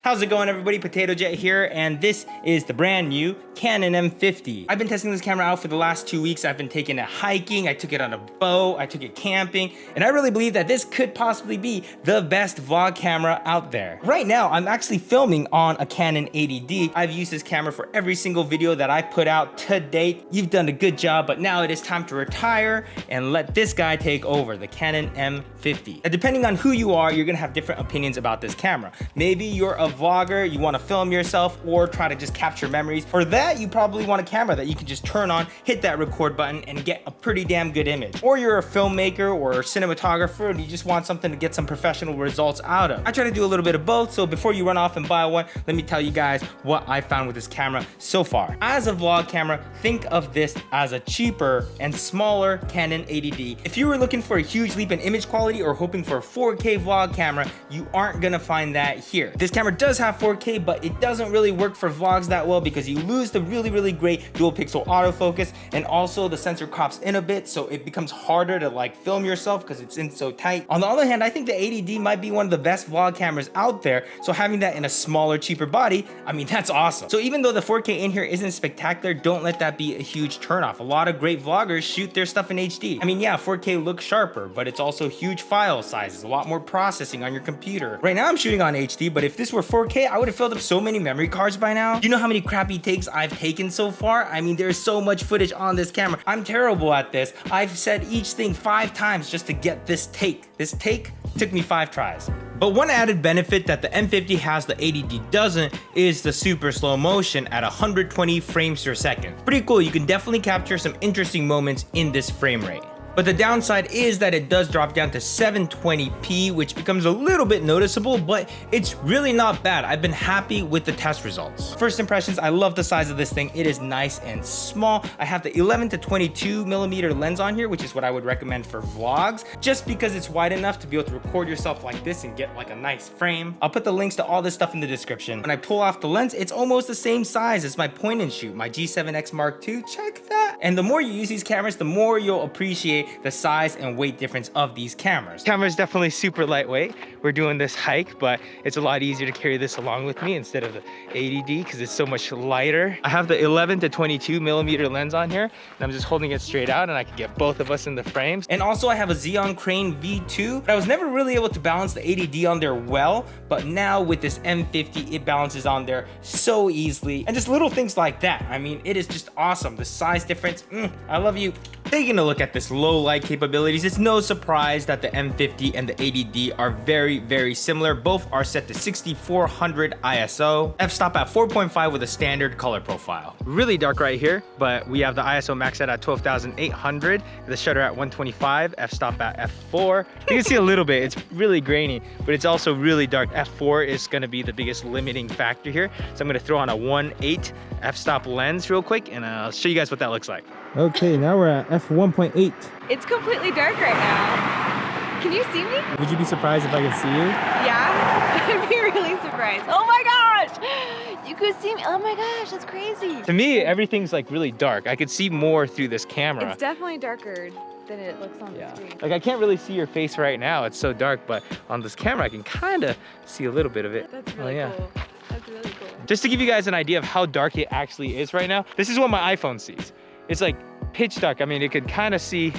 How's it going, everybody? Potato Jet here, and this is the brand new Canon M50. I've been testing this camera out for the last 2 weeks. I've been taking it hiking, I took it on a boat, I took it camping, and I really believe that this could possibly be the best vlog camera out there. Right now, I'm actually filming on a Canon 80D. I've used this camera for every single video that I put out to date. You've done a good job, but now it is time to retire and let this guy take over, the Canon M50. Now, depending on who you are, you're gonna have different opinions about this camera. Maybe you're a vlogger, you want to film yourself or try to just capture memories. For that, you probably want a camera that you can just turn on, hit that record button, and get a pretty damn good image. Or you're a filmmaker or a cinematographer and you just want something to get some professional results out of. I try to do a little bit of both, so before you run off and buy one, let me tell you guys what I found with this camera so far. As a vlog camera, think of this as a cheaper and smaller Canon 80D. If you were looking for a huge leap in image quality or hoping for a 4K vlog camera, you aren't gonna find that here. This camera does have 4K, but it doesn't really work for vlogs that well because you lose the really great dual pixel autofocus, and also the sensor crops in a bit, so it becomes harder to like film yourself because it's in so tight. On the other hand, I think the 80D might be one of the best vlog cameras out there, so having that in a smaller, cheaper body, I mean, that's awesome. So even though the 4K in here isn't spectacular, don't let that be a huge turnoff. A lot of great vloggers shoot their stuff in HD. I mean, yeah, 4K looks sharper, but it's also huge file sizes, a lot more processing on your computer. Right now I'm shooting on HD, but if this were 4K, I would have filled up so many memory cards by now. You know how many crappy takes I've taken so far? I mean, there's so much footage on this camera. I'm terrible at this. I've said each thing 5 times just to get this take. This take took me 5 tries. But one added benefit that the M50 has the 80D doesn't is the super slow motion at 120 frames per second. Pretty cool, you can definitely capture some interesting moments in this frame rate. But the downside is that it does drop down to 720p, which becomes a little bit noticeable, but it's really not bad. I've been happy with the test results. First impressions, I love the size of this thing. It is nice and small. I have the 11 to 22 millimeter lens on here, which is what I would recommend for vlogs, just because it's wide enough to be able to record yourself like this and get like a nice frame. I'll put the links to all this stuff in the description. When I pull off the lens, it's almost the same size as my point and shoot, my G7X Mark II. Check that. And the more you use these cameras, the more you'll appreciate the size and weight difference of these cameras. Camera is definitely super lightweight. We're doing this hike, but it's a lot easier to carry this along with me instead of the 80D because it's so much lighter. I have the 11 to 22 millimeter lens on here, and I'm just holding it straight out, and I can get both of us in the frames. And also I have a Xeon Crane V2, but I was never really able to balance the 80D on there well, but now with this M50, it balances on there so easily. And just little things like that. I mean, it is just awesome. The size difference, I love you. Taking a look at this low light capabilities, it's no surprise that the M50 and the 80D are very similar. Both are set to 6400 ISO, f-stop at 4.5 with a standard color profile. Really dark right here, but we have the ISO max set at 12,800, the shutter at 125, f-stop at f4. You can see a little bit, it's really grainy, but it's also really dark. f4 is gonna be the biggest limiting factor here. So I'm gonna throw on a 1.8 f-stop lens real quick, and I'll show you guys what that looks like. Okay, now we're at f1.8. It's completely dark right now. Can you see me? Would you be surprised if I could see you? Yeah, I'd be really surprised. Oh my gosh, you could see me. Oh my gosh, that's crazy. To me, everything's like really dark. I could see more through this camera. It's definitely darker than it looks on the screen. Like I can't really see your face right now. It's so dark, but on this camera, I can kind of see a little bit of it. That's really cool. That's really cool. Just to give you guys an idea of how dark it actually is right now, this is what my iPhone sees. It's like pitch dark. I mean, it could kind of see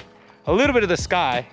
a little bit of the sky,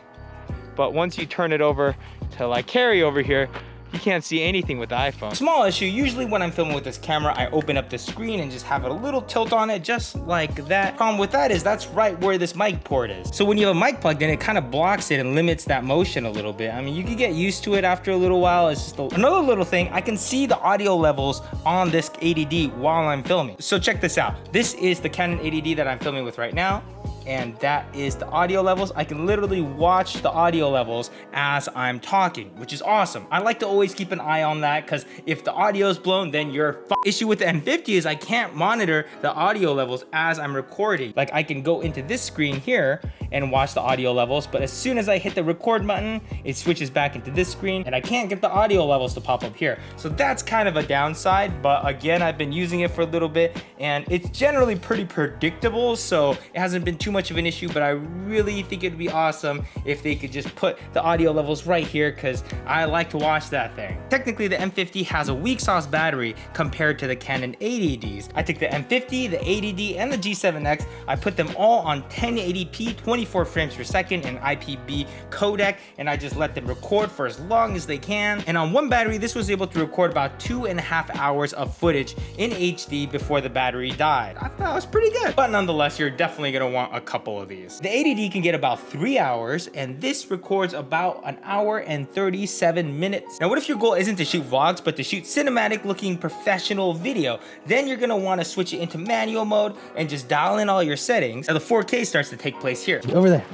but once you turn it over to like carry over here, you can't see anything with the iPhone. Small issue, usually when I'm filming with this camera, I open up the screen and just have a little tilt on it, just like that. Problem with that is that's right where this mic port is. So when you have a mic plugged in, it kind of blocks it and limits that motion a little bit. I mean, you can get used to it after a little while. It's just another little thing. I can see the audio levels on this 80D while I'm filming. So check this out. This is the Canon 80D that I'm filming with right now, and that is the audio levels. I can literally watch the audio levels as I'm talking, which is awesome. I like to always keep an eye on that because if the audio is blown, then your issue with the M50 is I can't monitor the audio levels as I'm recording. Like I can go into this screen here and watch the audio levels, but as soon as I hit the record button, it switches back into this screen and I can't get the audio levels to pop up here. So that's kind of a downside, but again, I've been using it for a little bit and it's generally pretty predictable, so it hasn't been too much of an issue, but I really think it'd be awesome if they could just put the audio levels right here, because I like to watch that thing. Technically, the M50 has a weak sauce battery compared to the Canon 80Ds. I took the M50, the 80D, and the G7X. I put them all on 1080p, 24 frames per second in IPB codec, and I just let them record for as long as they can. And on one battery, this was able to record about 2.5 hours of footage in HD before the battery died. I thought it was pretty good. But nonetheless, you're definitely gonna want a couple of these. The 80D can get about 3 hours, and this records about 1 hour and 37 minutes. Now, what if your goal isn't to shoot vlogs, but to shoot cinematic looking professional video? Then you're gonna wanna switch it into manual mode and just dial in all your settings. Now the 4K starts to take place here. Over there.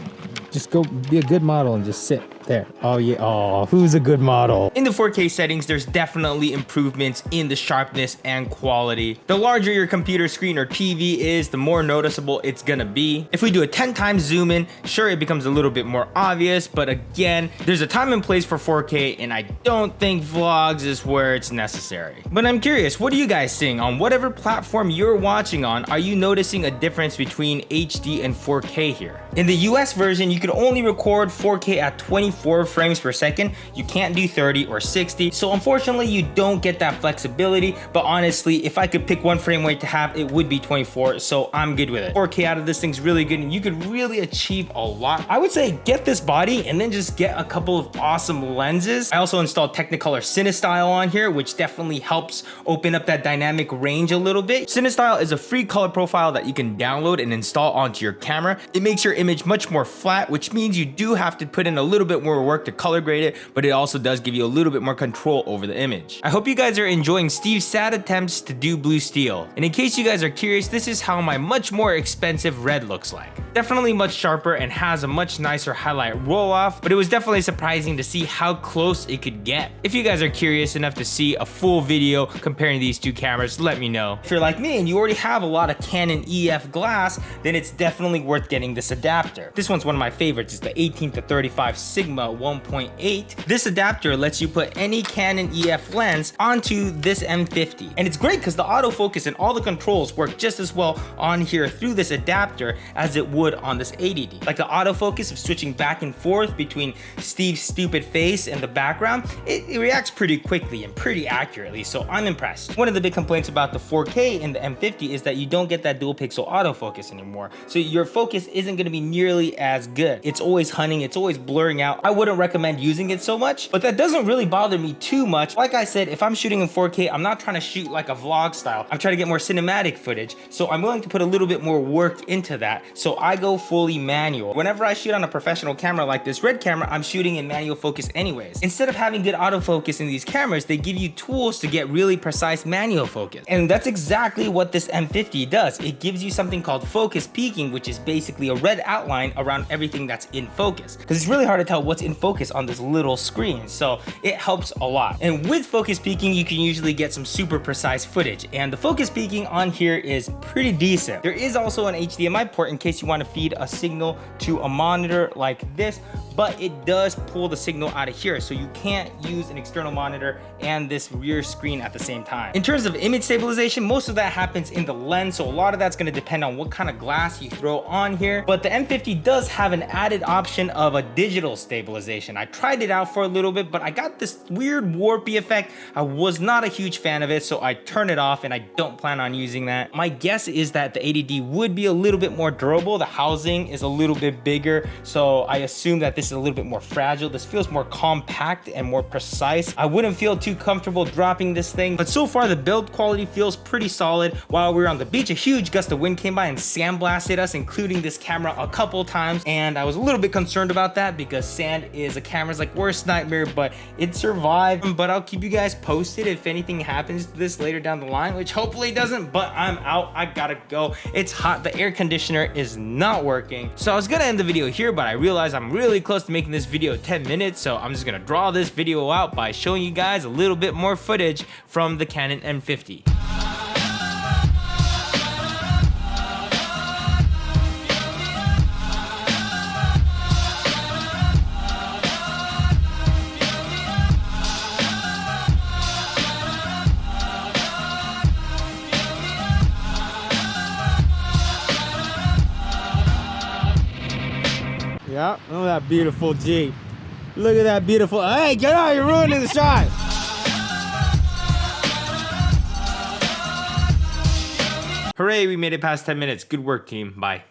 Just go be a good model and just sit there. Oh yeah, oh, who's a good model? In the 4K settings, there's definitely improvements in the sharpness and quality. The larger your computer screen or TV is, the more noticeable it's gonna be. If we do a 10 times zoom in, sure, it becomes a little bit more obvious, but again, there's a time and place for 4K, and I don't think vlogs is where it's necessary. But I'm curious, what are you guys seeing? On whatever platform you're watching on, are you noticing a difference between HD and 4K here? In the US version, you can only record 4K at 24 frames per second. You can't do 30 or 60. So unfortunately, you don't get that flexibility. But honestly, if I could pick one frame rate to have, it would be 24. So I'm good with it. 4K out of this thing's really good, and you could really achieve a lot. I would say get this body and then just get a couple of awesome lenses. I also installed Technicolor Cinestyle on here, which definitely helps open up that dynamic range a little bit. Cinestyle is a free color profile that you can download and install onto your camera. It makes your image much more flat, which means you do have to put in a little bit more work to color grade it, but it also does give you a little bit more control over the image. I hope you guys are enjoying Steve's sad attempts to do blue steel. And in case you guys are curious, this is how my much more expensive red looks like. Definitely much sharper and has a much nicer highlight roll off, but it was definitely surprising to see how close it could get. If you guys are curious enough to see a full video comparing these two cameras, let me know. If you're like me and you already have a lot of Canon EF glass, then it's definitely worth getting this adapter. This one's one of my favorites. It's the 18-35 Sigma 1.8. This adapter lets you put any Canon EF lens onto this M50. And it's great because the autofocus and all the controls work just as well on here through this adapter as it would on this 80D. Like the autofocus of switching back and forth between Steve's stupid face and the background, it reacts pretty quickly and pretty accurately, so I'm impressed. One of the big complaints about the 4K in the M50 is that you don't get that dual pixel autofocus anymore. So your focus isn't gonna be nearly as good. It's always hunting, it's always blurring out. I wouldn't recommend using it so much, but that doesn't really bother me too much. Like I said, if I'm shooting in 4K, I'm not trying to shoot like a vlog style. I'm trying to get more cinematic footage, so I'm willing to put a little bit more work into that. So I go fully manual. Whenever I shoot on a professional camera like this Red camera, I'm shooting in manual focus anyways. Instead of having good autofocus in these cameras, they give you tools to get really precise manual focus. And that's exactly what this M50 does. It gives you something called focus peaking, which is basically a red outline around everything that's in focus. Because it's really hard to tell what's in focus on this little screen, so it helps a lot. And with focus peaking, you can usually get some super precise footage, and the focus peaking on here is pretty decent. There is also an HDMI port in case you want to feed a signal to a monitor like this, but it does pull the signal out of here, so you can't use an external monitor and this rear screen at the same time. In terms of image stabilization, most of that happens in the lens, so a lot of that's going to depend on what kind of glass you throw on here. But the M50 does have an added option of a digital stabilization. I tried it out for a little bit, but I got this weird warpy effect. I was not a huge fan of it, so I turned it off, and I don't plan on using that. My guess is that the 80D would be a little bit more durable. The housing is a little bit bigger, so I assume that this is a little bit more fragile. This feels more compact and more precise. I wouldn't feel too comfortable dropping this thing, but so far the build quality feels pretty solid. While we were on the beach, a huge gust of wind came by and sandblasted us, including this camera a couple times, and I was a little bit concerned about that because sand is a camera's like worst nightmare, but it survived. But I'll keep you guys posted if anything happens to this later down the line, which hopefully doesn't, but I'm out. I gotta go. It's hot. The air conditioner is not working. So I was gonna end the video here, but I realized I'm really close to making this video 10 minutes, so I'm just gonna draw this video out by showing you guys a little bit more footage from the Canon M50. Yeah, look at that beautiful Jeep. Look at that beautiful. Hey, get out! You're ruining the shot. Hooray, we made it past 10 minutes. Good work, team. Bye.